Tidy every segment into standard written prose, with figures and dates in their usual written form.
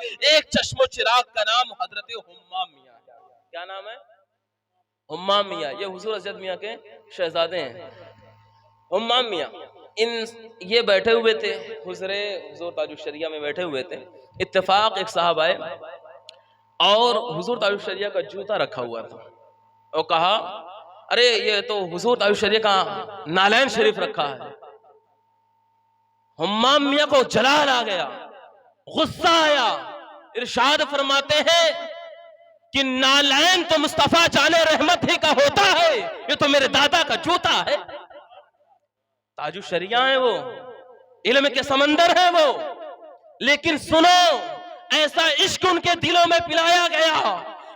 ایک چشم و چراغ کا نام حضرت حمام میاں ہے. کیا نام ہے؟ حمام میاں. یہ حضور حضرت میاں کے شہزادے ہیں. حمام میاں یہ بیٹھے ہوئے تھے حضور تاج الشریعہ میں بیٹھے ہوئے تھے. اتفاق ایک صاحب آئے اور حضور تاج الشریعہ کا جوتا رکھا ہوا تھا اور کہا ارے یہ تو حضور تاج الشریعہ کا نالین شریف رکھا ہے. حمام میاں کو جلال آ گیا, غصہ آیا. ارشاد فرماتے ہیں کہ نالین تو مصطفیٰ جان رحمت ہی کا ہوتا ہے, یہ تو میرے دادا کا جوتا ہے. تاج الشریعہ ہے وہ, علم کے سمندر ہے وہ, لیکن سنو ایسا عشق ان کے دلوں میں پلایا گیا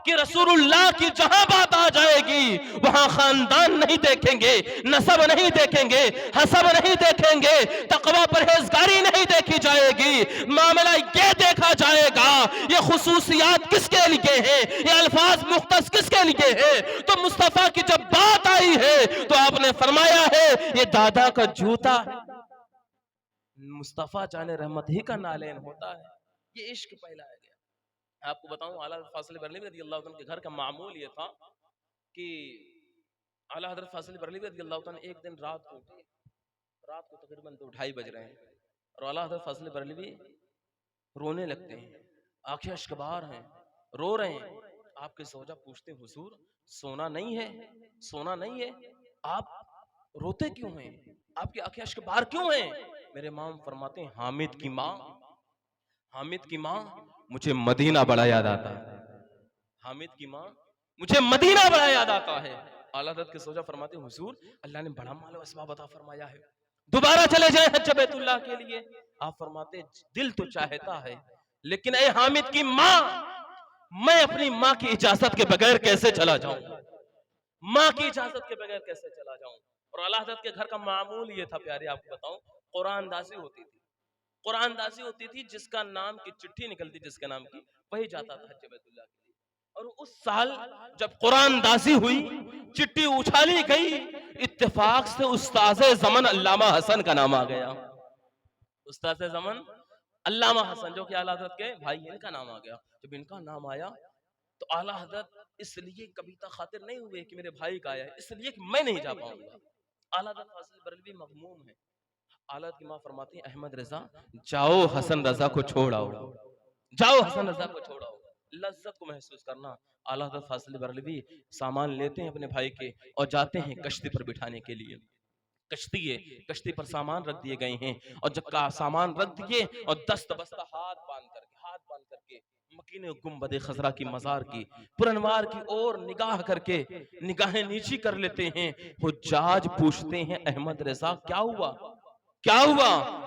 کہ رسول اللہ کی جہاں بات آ جائے گی وہاں خاندان نہیں دیکھیں گے, نسب نہیں دیکھیں گے, حسب نہیں دیکھیں گے, تقوی پرہیزگاری نہیں دیکھی جائے گی, معاملہ یہ دیکھا جائے گا یہ خصوصیات کس کے لیے ہیں, یہ الفاظ مختص کس کے لیے ہیں. تو مصطفیٰ کی جب بات آئی ہے تو آپ نے فرمایا ہے یہ دادا کا جوتا ہے, مصطفیٰ جان رحمت ہی کا نالین ہوتا ہے. یہ عشق پہلایا گیا. آپ کو بتاؤں اعلیٰ حضرت فاضل بریلوی رضی اللہ عنہ کے گھر کا معمول یہ تھا کہ اعلیٰ حضرت فاضل بریلوی رضی اللہ عنہ ایک دن رات کو تقریباً 2:30 بج رہے ہیں اور اعلیٰ حضرت فاضل بریلوی رونے لگتے ہیں, آنکھیں اشکبار ہیں, رو رہے ہیں. آپ کے زوجہ پوچھتے ہیں حضور سونا نہیں ہے, آپ روتے کیوں ہیں, آپ کی آنکھیں اشکبار کیوں ہیں؟ میرے امام فرماتے ہیں حامد کی ماں مجھے مدینہ بڑا یاد آتا ہے, حامد کی ماں مجھے مدینہ بڑا یاد آتا ہے. اعلیٰ حضرت کے زوجہ فرماتے ہیں حضور اللہ نے بڑا مال و اسباب عطا فرمایا ہے, دوبارہ چلے جائیں حج بیت اللہ کے لیے. آپ فرماتے ہیں دل تو چاہتا ہے لیکن اے حامد کی ماں میں اپنی ماں کی اجازت کے بغیر کیسے چلا جاؤں, ماں کی اجازت کے بغیر کیسے چلا جاؤں. اور اعلیٰ حضرت کے گھر کا معمول یہ تھا پیارے, آپ کو بتاؤں قرآن دازی ہوتی تھی, جس کا نام کی چٹھی نکلتی جس کے نام کی وہی جاتا تھا حج بیت اللہ کے لیے. اور اس سال جب قرآن دازی ہوئی, چٹھی اچھالی گئی, اتفاق سے استاذ زمن علامہ حسن کا نام آ گیا. استاذ زمن علامہ حسن جو کہ اعلیٰ حضرت کے بھائی ہیں, ان کا نام آ گیا. جب ان کا نام آیا تو اعلیٰ حضرت اس لیے کبیتا خاطر نہیں ہوئے کہ میرے بھائی کا آیا ہے, اس لیے کہ میں نہیں جا پاؤں گا. اعلیٰ حضرت فاضل بریلوی مغموم ہے. اعلیٰ حضرت کی ماں فرماتی ہیں احمد رضا جاؤ حسن رضا کو چھوڑ آؤ, لذت کو محسوس کرنا. اعلیٰ حضرت فاضل بریلوی سامان لیتے ہیں اپنے بھائی کے اور جاتے ہیں کشتی پر بٹھانے کے لیے. کشتی پر سامان رکھ دیے گئے ہیں اور جب کا سامان رکھ دیے اور دست بستہ ہاتھ باندھ کر کے مکین گنبد خضرا کی مزار کی پرانوار کی اور نگاہ کر کے نگاہیں نیچی کر لیتے ہیں. حجاج پوچھتے ہیں احمد رضا کیا ہوا؟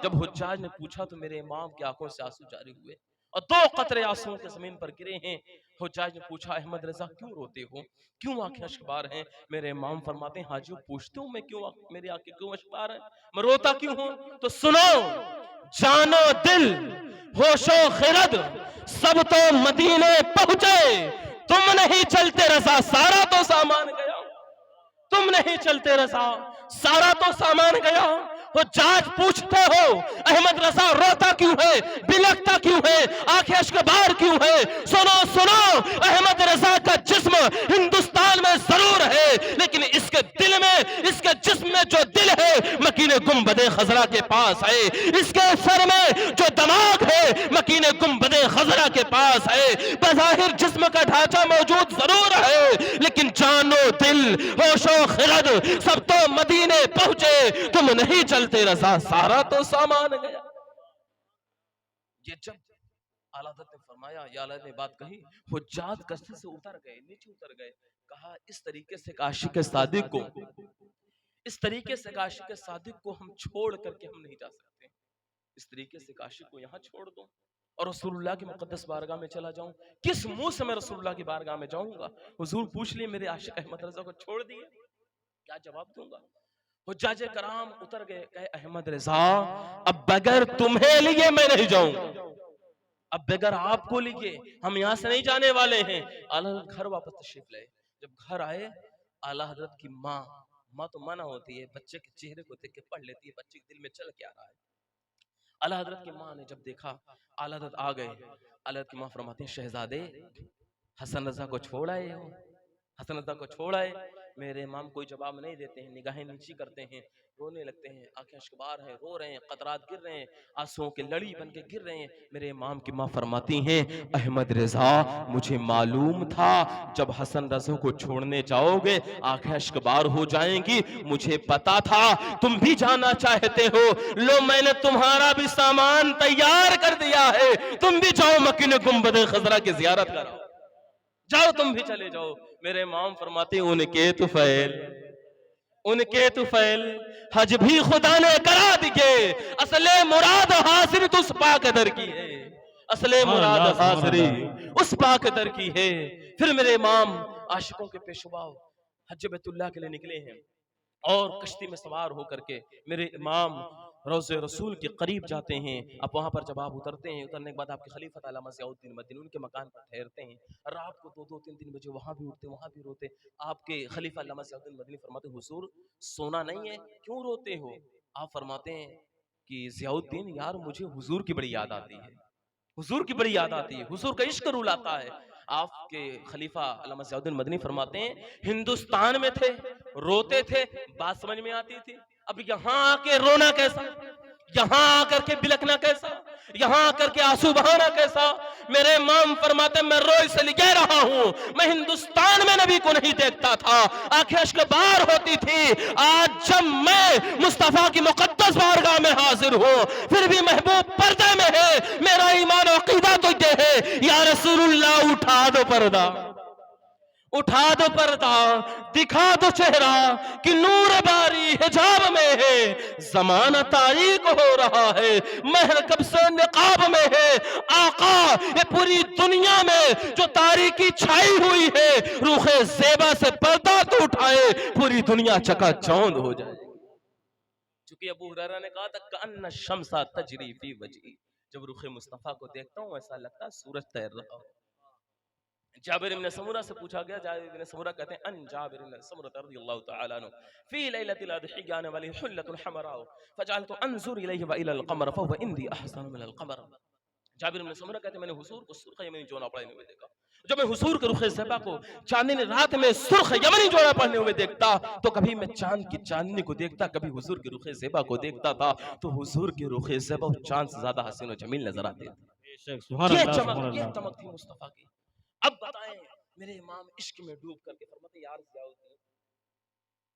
جب حجاج نے پوچھا تو میرے امام کی آنکھوں سے آنسو جاری ہوئے اور 2 قطرے آنسو کے زمین پر گرے ہیں. حجاج نے پوچھا احمد رضا کیوں روتے ہو, کیوں آنکھیں اشکبار ہیں؟ میرے امام فرماتے ہیں حاجیو پوچھتے ہوں میں کیوں میری آنکھیں کیوں اشکبار ہیں, میں روتا کیوں ہوں؟ تو سنو جان و دل ہوش و خرد سب تو مدینے پہنچے, تم نہیں چلتے رضا سارا تو سامان گیا, تم نہیں چلتے رضا سارا تو سامان گیا. حجاج پوچھتے ہو احمد رضا روتا کیوں ہے, بلکتا کیوں ہے, آنکھیں اشکبار کیوں ہے؟ سنو احمد رضا کا جسم ہندوستان میں ضرور ہے لیکن اس کے دل میں, اس کے جسم میں جو دل ہے مکین گنبد خضرا کے پاس ہے, اس کے سر میں جو دماغ ہے مکین گنبد خضرا کے پاس ہے. بظاہر جسم کا ڈھانچہ موجود ضرور ہے لیکن جان و دل ہوش و خرد سب تو مدینے پہنچے, تم نہیں چلتے رضا سارا تو سامان گیا. یہ جب اعلیٰ حضرت نے فرمایا یا اعلیٰ نے بات کہی, حجاج کشتی سے نیچے اتر گئے. کہا اس طریقے سے عاشق صادق کو ہم چھوڑ کر کے ہم نہیں جا سکتے. اس طریقے سے عاشق کو یہاں چھوڑ دو اور رسول اللہ کی مقدس بارگاہ میں چلا جاؤں, کس منہ سے میں رسول اللہ کی بارگاہ میں جاؤں گا؟ حضور پوچھ لیے میرے عاشق احمد رضا کو چھوڑ دیے, کیا جواب دوں گا؟ حجاج کرام اتر گئے, کہے احمد رضا اب بغیر تمہیں لیے میں نہیں جاؤں, اب بغیر آپ کو لیے ہم یہاں سے نہیں جانے والے ہیں. اعلیٰ حضرت گھر واپس تشریف لائے. جب گھر آئے اعلیٰ حضرت کی ماں تو منع ہوتی ہے, بچے کے چہرے کو دیکھ کے پڑھ لیتی ہے بچے کے دل میں چل کیا رہا ہے. اعلیٰ حضرت کی ماں نے جب دیکھا اعلیٰ حضرت آ گئے، اعلیٰ حضرت کی ماں فرماتے ہیں شہزادے حسن رضا کو چھوڑ آئے ہو، حسن رضا کو چھوڑ آئے؟ میرے امام کوئی جواب نہیں دیتے ہیں، نگاہیں نیچی کرتے ہیں، رونے لگتے ہیں، آنکھیں اشکبار ہیں، رو رہے ہیں، قطرات گر رہے ہیں، آنسوؤں کے لڑی بن کے گر رہے ہیں۔ میرے امام کی ماں فرماتی ہیں احمد رضا مجھے معلوم تھا جب حسن رضا کو چھوڑنے جاؤ گے آنکھیں اشکبار ہو جائیں گی، مجھے پتا تھا تم بھی جانا چاہتے ہو، لو میں نے تمہارا بھی سامان تیار کر دیا ہے، تم بھی جاؤ مکین گنبد خضرا کی زیارت کرو، جاؤ تم بھی چلے جاؤ۔ میرے امام فرماتے ہیں ان کے طفیل حج بھی خدا نے کرا دیے، اصل مراد حاصل تو اس پاک در کی ہے، اصل مراد حاصل اس پاک در کی ہے۔ پھر میرے امام عاشقوں کے پیشوا حج بیت اللہ کے لیے نکلے ہیں، اور کشتی میں سوار ہو کر کے میرے امام روضہ رسول کے قریب جاتے ہیں۔ اب وہاں پر جب آپ اترتے ہیں، اترنے کے بعد آپ کے خلیفہ علامہ ضیاء الدین مدنی ان کے مکان پر ٹھہرتے ہیں، رات کو 2-3 بجے وہاں بھی اٹھتے وہاں بھی روتے۔ آپ کے خلیفہ علامہ ضیاء الدین مدنی فرماتے ہیں حضور سونا نہیں ہے کیوں روتے ہو؟ آپ فرماتے ہیں کہ ضیاء الدین یار مجھے حضور کی بڑی یاد آتی ہے، حضور کی بڑی یاد آتی ہے، حضور کا عشق رلاتا ہے۔ آپ کے خلیفہ علامہ ضیاء الدین مدنی فرماتے ہیں ہندوستان میں تھے روتے تھے بات سمجھ میں آتی تھی، اب یہاں آ کے رونا کیسا، یہاں آ کر کے بلکنا کیسا، یہاں آ کر کے آنسو بہانا کیسا؟ میرے امام فرماتے میں رو اس لیے رہا ہوں میں ہندوستان میں نبی کو نہیں دیکھتا تھا، آنکھیں اشکبار ہوتی تھی، آج جب میں مصطفیٰ کی مقدس بارگاہ میں حاضر ہوں پھر بھی محبوب پردے میں ہے، میرا ایمان و عقیدہ تو یہ ہے یا رسول اللہ اٹھا دو پردہ، اٹھا دو پردہ، دکھا دو چہرہ کہ نور باری حجاب میں ہے، زمانہ تاریک ہو رہا ہے، مہر کب سے نقاب میں ہے، آقا یہ پوری دنیا میں جو تاریکی چھائی ہوئی ہے روح زیبا سے پردہ تو اٹھائے پوری دنیا چکا چوند ہو جائے۔ چونکہ ابو ہریرہ نے کہا تھا کأن الشمس تجری فی وجہی، جب رخ مصطفیٰ کو دیکھتا ہوں ایسا لگتا ہے سورج تیر رہا ہو۔ جابر بن سمرہ سے پوچھا گیا، جابر بن سمرہ کہتے ہیں ان جابر بن سمرہ رضی اللہ تعالیٰ عنہ فی لیلۃ الاضحی جانے والی حلۃ حمراء فجعلت انظر الیہ والى القمر فهو عندي احسن من القمر۔ جابر بن سمرہ کہتے ہیں میں نے حضور کو سرخ یمنی جوڑا پہنے ہوئے دیکھا، جب میں حضور کے رخ زیبا کو چاندنی رات میں سرخ یمنی جوڑا پہنے ہوئے دیکھتا تو کبھی میں چاند کی چاندنی کو دیکھتا، کبھی حضور کے رخ زیبا کو دیکھتا تھا تو حضور کے رخ زیبا چاند سے زیادہ حسین و جمیل نظر آتے تھے۔ یہ چمک تھی مصطفیٰ کی۔ اب بتائیں میرے امام عشق میں ڈوب کر کے فرماتے یار ضیاء الدین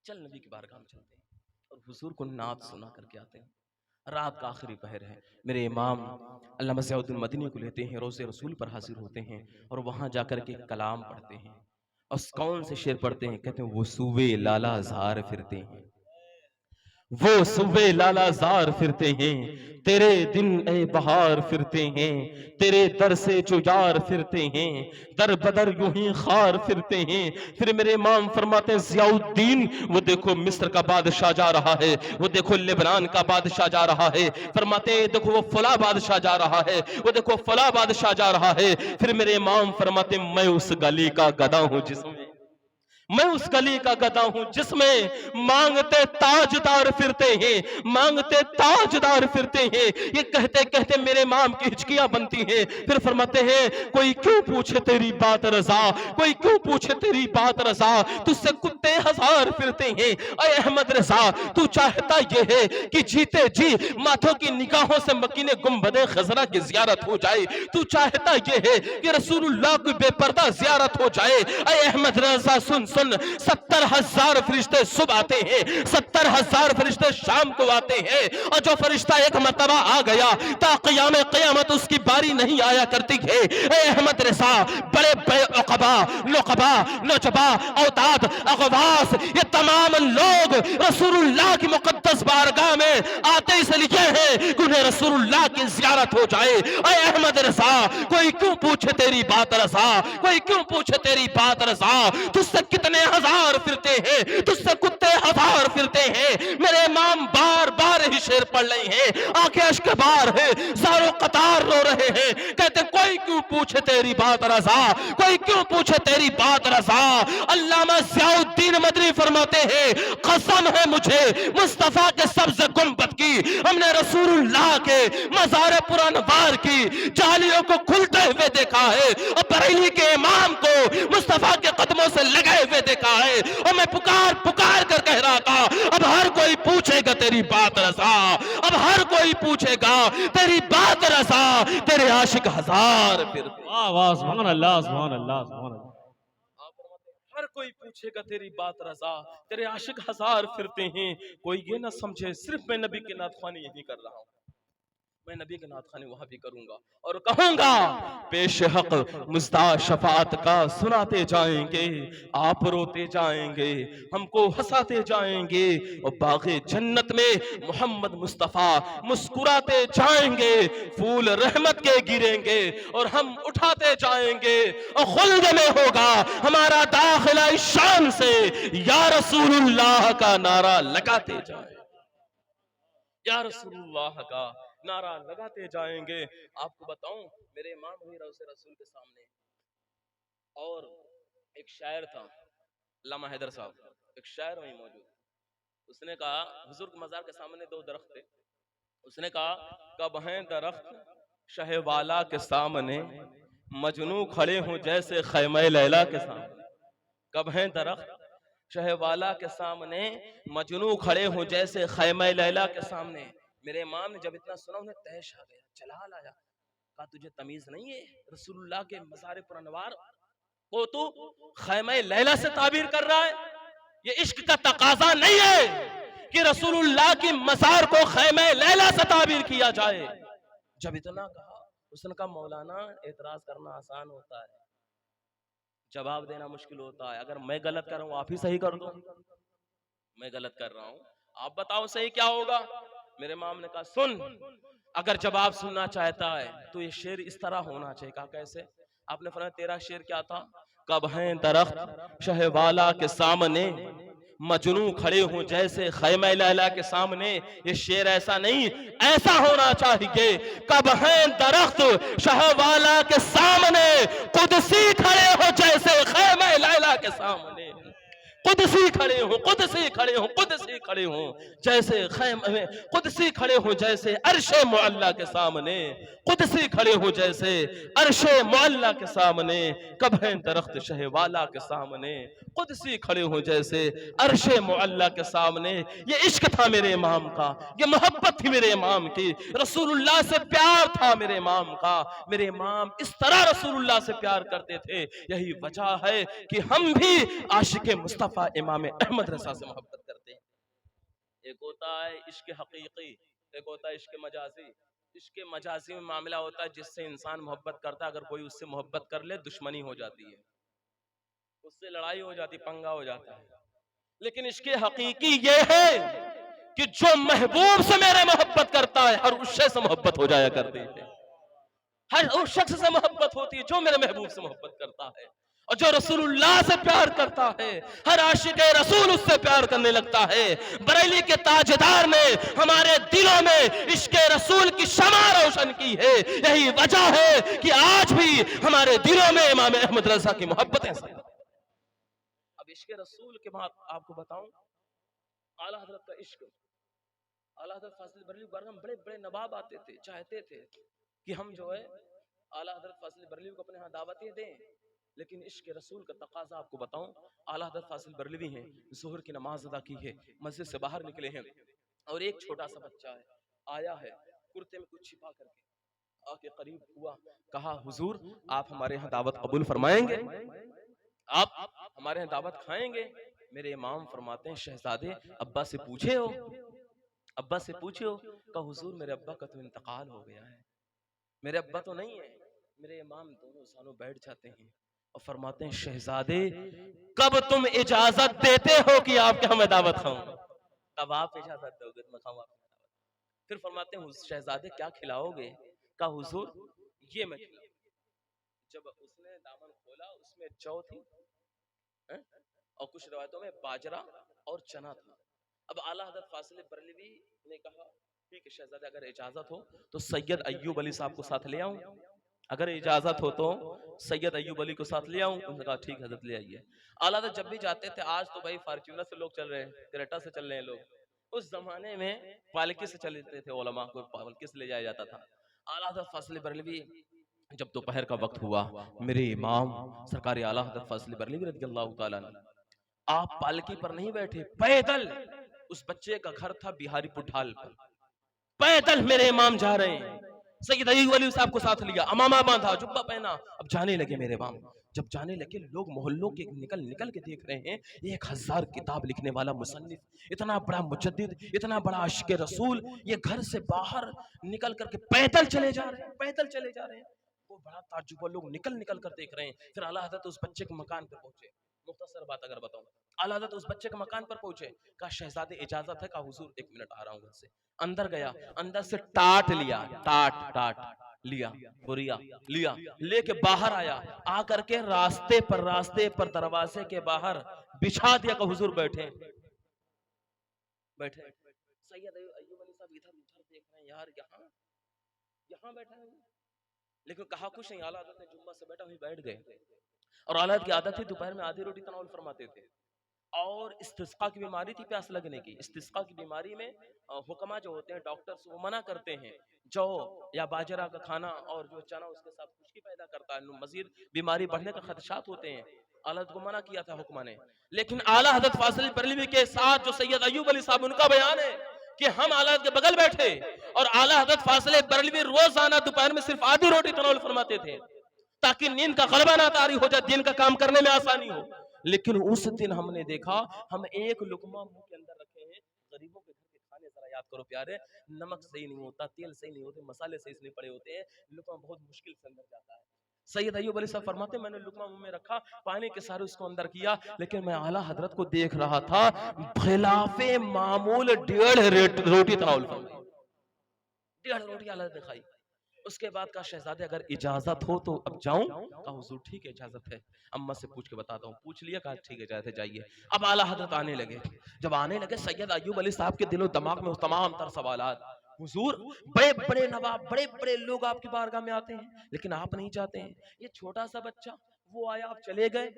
چل نبی کی بارگاہ میں چلتے ہیں اور حضور کو نعت سنا کر کے آتے ہیں۔ رات کا آخری پہر ہے، میرے امام علامہ ضیاء الدین مدنی کو لیتے ہیں، روضہ رسول پر حاضر ہوتے ہیں اور وہاں جا کر کے کلام پڑھتے ہیں اور کون سے شعر پڑھتے ہیں؟ کہتے ہیں وہ صوبے لالا زار پھرتے ہیں، وہ صوبے لالا زار پھرتے ہیں، تیرے دن اے بہار پھرتے ہیں، تیرے در سے جو یار پھرتے ہیں، در بدر یوں ہی خار پھرتے ہیں۔ پھر میرے امام فرماتے ہیں ضیاء الدین وہ دیکھو مصر کا بادشاہ جا رہا ہے، وہ دیکھو لبنان کا بادشاہ جا رہا ہے، فرماتے ہیں دیکھو وہ فلاں بادشاہ جا رہا ہے، وہ دیکھو فلاں بادشاہ جا رہا ہے۔ پھر میرے امام فرماتے ہیں میں اس گلی کا گدھا ہوں جس میں میں اس گلی کا گدھا ہوں جس میں مانگتے تاجدار پھرتے ہیں، مانگتے تاجدار پھرتے ہیں۔ یہ کہتے کہتے میرے امام کی ہچکیاں بنتی ہیں۔ پھر فرماتے ہیں کوئی کیوں پوچھے تیری بات رضا، کوئی کیوں پوچھے تیری بات رضا، تجھ سے کتے ہزار پھرتے ہیں۔ اے احمد رضا تو چاہتا یہ ہے کہ جیتے جی ماتھوں کی نگاہوں سے مکین گنبد خضرا کی زیارت ہو جائے، تو چاہتا یہ ہے کہ رسول اللہ کی بے پردہ زیارت ہو جائے۔ اے احمد رضا سن 70,000 فرشتے صبح آتے ہیں، 70,000 فرشتے شام کو آتے ہیں، اور جو فرشتہ ایک مرتبہ آ گیا تا قیام قیامت اس کی باری نہیں آیا کرتی ہے۔ اے احمد رضا بڑے بڑے عقبا نقبا نجبا اوتاد اغواس یہ تمام لوگ رسول اللہ کی مقدس بارگاہ میں آتے اس لیے ہیں کہ انہیں رسول اللہ کی زیارت ہو جائے۔ اے احمد رضا کوئی کیوں پوچھے تیری بات رضا، کوئی کیوں پوچھے تیری بات رضا، تجھ سے کتنے ہزار پھرتے ہیں، تجھ سے کتے ہزار پھرتے ہیں۔ میرے امام بار بار ہی شعر پڑھ رہے ہیں، آنکھیں اشک بار ہیں، زاروں قطار رو رہے ہیں، کہتے کوئی کیوں پوچھے تیری بات رضا، کوئی کیوں پوچھے تیری بات رضا۔ علامہ ضیاء الدین مدنی فرماتے ہیں قسم ہے مجھے مصطفیٰ کے سبز گنبد کی، ہم نے رسول اللہ کے مزار پرانوار کی جالیوں کو کھلتے ہوئے دیکھا ہے، اور بریلی کے امام کو مصطفیٰ کے قدموں سے لگے ہوئے دیکھا ہے، اور میں پکار پکار کر کہہ رہا تھا اب ہر کوئی پوچھے گا تیری بات رضا، اب ہر کوئی پوچھے گا تیری بات رضا، تیرے عاشق ہزار پھر واہ واہ سبحان اللہ سبحان اللہ سبحان اللہ۔ ہر کوئی پوچھے گا تیری بات رضا، تیرے عاشق ہزار پھرتے ہیں، کوئی یہ نہ سمجھے صرف میں نبی کی نعت خوانی یہی کر رہا ہوں، میں نبی کی نعت خوانی وہاں بھی کروں گا اور کہوں گا پیش حق مزدہ شفاعت کا سناتے جائیں گے، آپ روتے جائیں گے، ہم کو ہنساتے جائیں گے، اور باغ جنت میں محمد مصطفیٰ مسکراتے جائیں گے، پھول رحمت کے گریں گے اور ہم اٹھاتے جائیں گے، اور خلد میں ہوگا ہمارا داخلہ اس شان سے یا رسول اللہ کا نعرہ لگاتے جائیں، یا رسول اللہ کا نعرہ لگاتے جائیں گے۔ آپ کو بتاؤں میرے امام ہوئی روز رسول کے سامنے اور ایک شاعر تھا علامہ حیدر صاحب، ایک شاعر وہیں موجود، اس نے کہا حضور کے مزار کے سامنے دو درخت تھے، اس نے کہا کب ہیں درخت شہ والا کے سامنے مجنوں کھڑے ہوں جیسے خیمہ لیلا کے سامنے، کب ہیں درخت شہ والا کے سامنے مجنوں کھڑے ہوں جیسے خیمہ لیلا کے سامنے۔ میرے امام نے جب اتنا سنا انہیں تیش آ گیا، جلال آیا، کہا تجھے تمیز نہیں ہے رسول اللہ کے مزار پرانوار کو تو خیمہ لیلا سے تعبیر کر رہا ہے؟ یہ عشق کا تقاضا نہیں ہے کہ رسول اللہ کی مزار کو خیمہ لیلا سے تعبیر کیا جائے۔ جب اتنا کہا اس نے کہا مولانا اعتراض کرنا آسان ہوتا ہے، جواب دینا مشکل ہوتا ہے، اگر میں غلط کر رہا ہوں آپ ہی صحیح کر دو، میں غلط کر رہا ہوں آپ بتاؤ صحیح کیا ہوگا۔ میرے امام نے کہا سن، اگر جواب سننا چاہتا ہے تو یہ شعر اس طرح ہونا چاہیے۔ کہا کیسے؟ آپ نے فرمایا تیرا شعر کیا تھا؟ کب ہیں درخت شہ والا کے سامنے مجنوں کھڑے ہوں جیسے خیمہ لیلا کے سامنے۔ یہ شعر ایسا نہیں، ایسا ہونا چاہیے کب ہیں درخت شہ والا کے سامنے قدسی کھڑے ہو جیسے خیمہ لیلا کے سامنے، قدسی کھڑے ہوں، قدسی کھڑے ہوں، قدسی کھڑے ہوں جیسے خیمہ میں، قدسی کھڑے ہوں جیسے عرش معلیٰ کے سامنے، قدسی کھڑے ہوں جیسے عرش معلیٰ کے سامنے، کب ہیں درخت شہ والا کے سامنے، قدسی کھڑے ہوں جیسے عرش معلیٰ کے سامنے۔ یہ عشق تھا میرے امام کا، یہ محبت تھی میرے امام کی، رسول اللہ سے پیار تھا میرے امام کا، میرے امام اس طرح رسول اللہ سے پیار کرتے تھے۔ یہی وجہ ہے کہ ہم بھی عاشق مصطفیٰ امام احمد رضا سے محبت کرتے ہیں۔ ایک ہوتا ہے عشق حقیقی، ایک ہوتا ہے عشق مجازی۔ عشق مجازی میں معاملہ ہوتا ہے جس سے انسان محبت کرتا ہے، اگر کوئی اس سے محبت کر لے دشمنی ہو جاتی ہے، اس سے لڑائی ہو جاتی، پنگا ہو جاتا ہے۔ لیکن عشق حقیقی یہ ہے کہ جو محبوب سے میرے محبت کرتا ہے ہر اس شخص سے محبت ہو جایا کرتی ہے، ہر اس شخص سے محبت ہوتی ہے جو میرے محبوب سے محبت کرتا ہے، اور جو رسول اللہ سے پیار کرتا ہے ہر عاشق رسول اس سے پیار کرنے لگتا ہے۔ بریلی کے تاجدار نے ہمارے دلوں میں عشق رسول کی شمع روشن کی ہے، یہی وجہ ہے کہ آج بھی ہمارے دلوں میں امام احمد رضا کی محبتیں ہیں۔ اب عشق رسول کے بعد آپ کو بتاؤں اعلیٰ حضرت کا عشق، اعلیٰ حضرت فاضل بریلوی بارگاہ میں بڑے بڑے نواب آتے تھے، چاہتے تھے کہ ہم جو ہے اعلیٰ حضرت فاضل بریلوی کو اپنے ہاں دعوتیں دیں، لیکن عشق رسول کا تقاضا آپ کو بتاؤں اعلیٰ حضرت فاضل بریلوی ہیں، ظہر کی نماز ادا کی ہے، مسجد سے باہر نکلے ہیں اور ایک چھوٹا سا بچہ ہے آیا ہے کرتے میں کچھ چھپا کر کے آ کے قریب ہوا، کہا حضور آپ ہمارے ہاں دعوت قبول فرمائیں گے، آپ ہمارے ہاں دعوت کھائیں گے؟ میرے امام فرماتے ہیں شہزادے ابا سے پوچھے ہو؟ ابا سے پوچھے ہو؟ کہا حضور میرے ابا کا تو انتقال ہو گیا ہے، میرے ابا تو نہیں ہے۔ میرے امام دونوں سانوں بیٹھ جاتے ہیں اور فرماتے ہیں شہزادے کب تم اجازت دیتے ہو کہ آپ کے ہمیں دعوت کھاؤں؟ کب آپ اجازت دو گے میں کھاؤں آپ کی دعوت؟ پھر فرماتے ہیں شہزادے کیا کھلاؤ گے؟ کہا حضور یہ میں کھلاؤں۔ جب اس نے دامن کھولا اس میں جو تھی اور کچھ روایتوں میں باجرہ اور چنا تھا۔ اب اعلیٰ حضرت فاضل بریلوی نے کہا ٹھیک ہے شہزادے اگر اجازت ہو تو سید ایوب علی صاحب کو ساتھ لے آؤں؟ اگر اجازت ہو تو سید ایوب علی کو ساتھ لے آؤں؟ انہوں نے کہا ٹھیک ہے حضرت لے آئیے۔ اعلیٰ حضرت جب بھی جاتے تھے، آج تو بھائی فارچونر سے لوگ چل رہے ہیں، کریٹا سے چل رہے ہیں لوگ، اس زمانے میں پالکی سے چلتے تھے، علماء کو پالکی سے لے جایا جاتا تھا۔ اعلیٰ حضرت فاضل بریلوی جب دوپہر کا وقت ہوا، میرے امام سرکار اعلیٰ حضرت فاضل بریلوی رضی اللہ تعالیٰ عنہ، آپ پالکی پر نہیں بیٹھے، پیدل، اس بچے کا گھر تھا بہاری پٹھال پر، پیدل میرے امام جا رہے ہیں، سید ایوب علی صاحب کو ساتھ لیا، امامہ باندھا، جبہ پہنا، اب جانے لگے میرے امام۔ جب جانے لگے، لوگ محلوں کے نکل کے دیکھ رہے ہیں، 1000 کتاب لکھنے والا مصنف، اتنا بڑا مجدد، اتنا بڑا عاشق رسول، یہ گھر سے باہر نکل کر کے پیدل چلے جا رہے ہیں، پیدل چلے جا رہے ہیں۔ وہ بڑا تعجب، لوگ نکل کر دیکھ رہے ہیں۔ پھر اعلیٰ حضرت اس بچے کے مکان پر پہنچے، مختصر بات اگر بتاؤں، اعلیٰ حضرت اس بچے کے مکان پر پہنچے، کہا شہزادے اجازت ہے؟ کہا حضور 1 منٹ آ رہا ہوں گھر سے۔ اندر گیا، اندر سے ٹاٹ لیا، ٹاٹ لیا، بوریا لیا، لے کے باہر آیا، آ کر کے راستے پر دروازے کے باہر بچھا دیا کہ حضور بیٹھے۔ سید ایوب علی صاحب ادھر دیکھ رہے ہیں، یار یہاں بیٹھا ہے، لیکن کہا کچھ نہیں۔ اعلیٰ حضرت نے جمعہ سے بیٹھا ہوئی بیٹھ گئے، اور اعلیٰ حضرت کی عادت تھی دوپہر میں آدھی روٹی تناول فرماتے تھے، اور استسقاء کی بیماری تھی، پیاس لگنے کی۔ استسقاء کی بیماری میں حکماء جو ہوتے ہیں، ڈاکٹرز، وہ منع کرتے ہیں جو یا باجرہ کا کھانا اور جو چنا اس کے ساتھ خشکی پیدا کرتا ہے، مزید بیماری بڑھنے کا خدشات ہوتے ہیں، اعلیٰ حضرت کو منع کیا تھا حکماء نے۔ لیکن اعلیٰ حضرت فاضل بریلوی کے ساتھ جو سید ایوب علی صاحب، ان کا بیان ہے کہ ہم اعلیٰ حضرت کے بغل بیٹھے، اور اعلیٰ حضرت فاضل بریلوی روزانہ دوپہر میں صرف آدھی روٹی تناول فرماتے تھے تاکہ نیند کا غلبہ نہ طاری ہو جائے، دین کا کام کرنے میں آسانی ہو۔ لیکن اس دن ہم نے دیکھا، ہم ایک لقمہ منہ کے اندر رکھے ہیں، غریبوں کے گھر کے کھانے ذرا یاد کرو پیارے، نمک صحیح نہیں ہوتا، تیل صحیح نہیں ہوتے، مسالے صحیح نہیں پڑے ہوتے ہیں، لقمہ بہت مشکل سے اندر جاتا ہے۔ سید ایوب علی صاحب فرماتے ہیں میں نے لقمہ منہ میں رکھا، پانی کے سارے اس کو اندر کیا، لیکن میں اعلیٰ حضرت کو دیکھ رہا تھا خلاف معمول 1.5 روٹی تناول فرمائی، 1.5 روٹی اعلیٰ حضرت نے کھائی۔ اس کے بعد کہا شہزادے اگر اجازت ہو تو اب جاؤں؟ کہا حضور ٹھیک ہے اجازت ہے، اماں سے پوچھ کے بتاتا ہوں۔ پوچھ لیا، کہا ٹھیک ہے اجازت ہے، جائیے۔ اب اعلیٰ حضرت آنے لگے، جب آنے لگے سید ایوب علی صاحب کے دل و دماغ میں تمام تر سوالات، حضور بڑے بڑے نواب، بڑے بڑے لوگ آپ کی بارگاہ میں آتے ہیں، لیکن آپ نہیں چاہتے ہیں، یہ چھوٹا سا بچہ وہ آیا، آپ چلے گئے،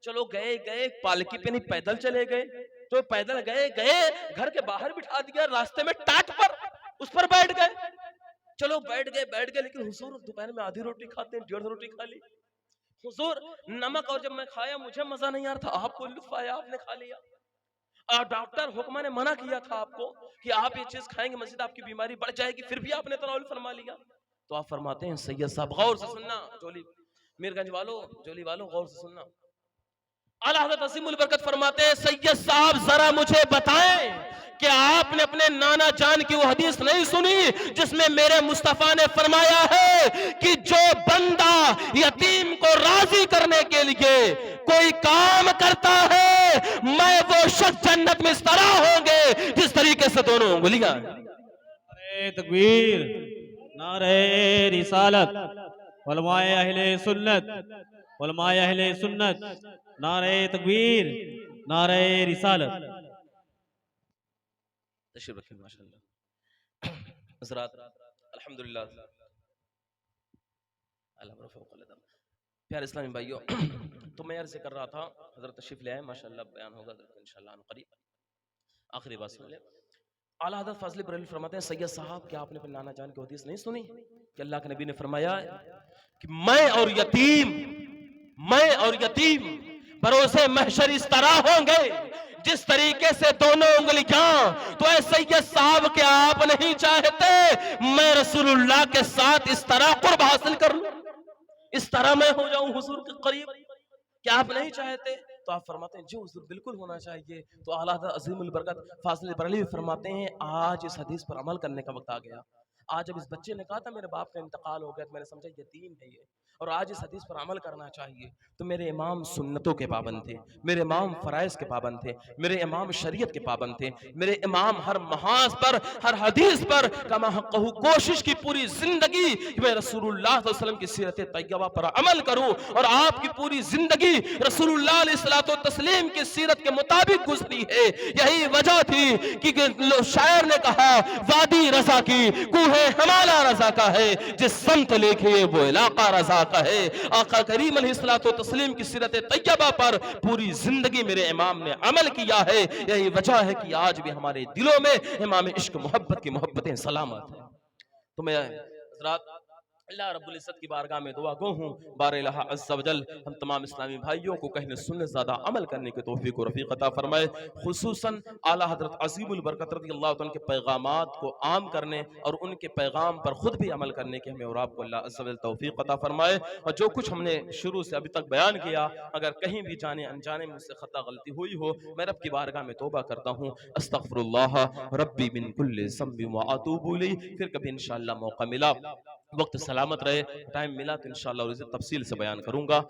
چلو گئے پالکی پہ نہیں پیدل چلے گئے، تو پیدل گئے گھر کے باہر بٹھا دیا، راستے میں ٹاٹ پر اس پر بیٹھ گئے، چلو بیٹھ گئے، لیکن حضور دوپہر میں آدھی روٹی کھاتے ہیں، 1.5 روٹی کھا لی۔ حضور نمک، اور جب میں کھایا مجھے مزہ نہیں آ رہا تھا، آپ کو لطف آیا، آپ نے کھا لیا۔ ڈاکٹر حکمہ نے منع کیا تھا آپ کو کہ آپ یہ چیز کھائیں گے مزید آپ کی بیماری بڑھ جائے گی، پھر بھی آپ نے تناول فرما لیا۔ تو آپ فرماتے ہیں سید صاحب غور سے سننا، میرگنج والوں، جولی والوں غور سے سننا، اعلیٰ حضرت عظیم البرکت فرماتے ہیں سید صاحب ذرا مجھے بتائیں کہ آپ نے اپنے نانا جان کی وہ حدیث نہیں سنی جس میں میرے مصطفیٰ نے فرمایا ہے کہ جو بندہ یتیم کو راضی کرنے کے لیے کوئی کام کرتا ہے، میں وہ شخص جنت میں اس طرح ہوں گے جس طریقے سے دونوں انگلیاں۔ نعرہ تکبیر، نعرہ رسالت، علماء اہل سنت، علماء اہل سنت، نعرہ تکبیر، نعرہ رسالت۔ تشریف رکھیں ماشاءاللہ حضرات، الحمدللہ پیارے اسلامی بھائیوں، تو میں عرض کر رہا تھا حضرت تشریف لے آئے، ماشاءاللہ بیان ہوگا انشاءاللہ قریب۔ آخری بات سن لیں، اعلیٰ حضرت فاضل بریلوی فرماتے ہیں سید صاحب کیا آپ نے اپنے نانا جان کی حدیث نہیں سنی کہ اللہ کے نبی نے فرمایا کہ میں اور یتیم بروز محشر اس طرح ہوں گے جس طریقے سے دونوں انگلیاں۔ تو اے سید صاحب کیا آپ نہیں چاہتے میں رسول اللہ کے ساتھ اس طرح قرب حاصل کر لوں، اس طرح میں ہو جاؤں حضور کے قریب؟ کیا آپ نہیں چاہتے؟ تو آپ فرماتے ہیں جی حضور بالکل ہونا چاہیے۔ تو اعلیٰ حضرت عظیم البرکت فاضل بریلوی فرماتے ہیں آج اس حدیث پر عمل کرنے کا وقت آ گیا۔ آج جب اس بچے نے کہا تھا میرے باپ کا انتقال ہو گیا تو میں نے سمجھا یتیم ہے یہ، اور آج اس حدیث پر عمل کرنا چاہیے۔ تو میرے امام سنتوں کے پابند تھے، میرے امام فرائض کے پابند تھے، میرے امام شریعت کے پابند تھے، میرے امام ہر محاذ پر، ہر حدیث پر کما حقہ کوشش کی پوری زندگی کہ میں رسول اللہ صلی اللہ علیہ وسلم کی سیرت طیبہ پر عمل کروں، اور آپ کی پوری زندگی رسول اللہ علیہ الصلوۃ والتسلیم کی سیرت کے مطابق گزری ہے۔ یہی وجہ تھی کہ شاعر نے کہا وادی رضا کی کوہ ہے ہمارا رضا کا ہے، جس سمت لکھے وہ علاقہ رضا کا ہے۔ آقا کریم علیہ الصلوۃ والتسلیم کی سیرت طیبہ پر پوری زندگی میرے امام نے عمل کیا ہے، یہی وجہ ہے کہ آج بھی ہمارے دلوں میں امام عشق محبت کی محبتیں سلامت ہیں۔ تو میں حضرات اللہ رب العزت کی بارگاہ میں دعا گو ہوں، بار الہ عز و جل ہم تمام اسلامی بھائیوں کو کہنے سننے زیادہ عمل کرنے کی توفیق و رفیق عطا فرمائے، خصوصاً اعلیٰ حضرت عظیم البرکت رضی اللہ عنہ کے پیغامات کو عام کرنے اور ان کے پیغام پر خود بھی عمل کرنے کے ہمیں اور آپ کو اللہ عز و جل توفیق عطا فرمائے۔ اور جو کچھ ہم نے شروع سے ابھی تک بیان کیا، اگر کہیں بھی جانے انجانے مجھ سے خطا غلطی ہوئی ہو، میں رب کی بارگاہ میں توبہ کرتا ہوں، استغفر اللہ ربی من کل ذنب واتوب الیہ۔ پھر کبھی انشاءاللہ موقع ملا، وقت سلامت رہے، ٹائم ملا تو انشاءاللہ اور اسے تفصیل سے بیان کروں گا۔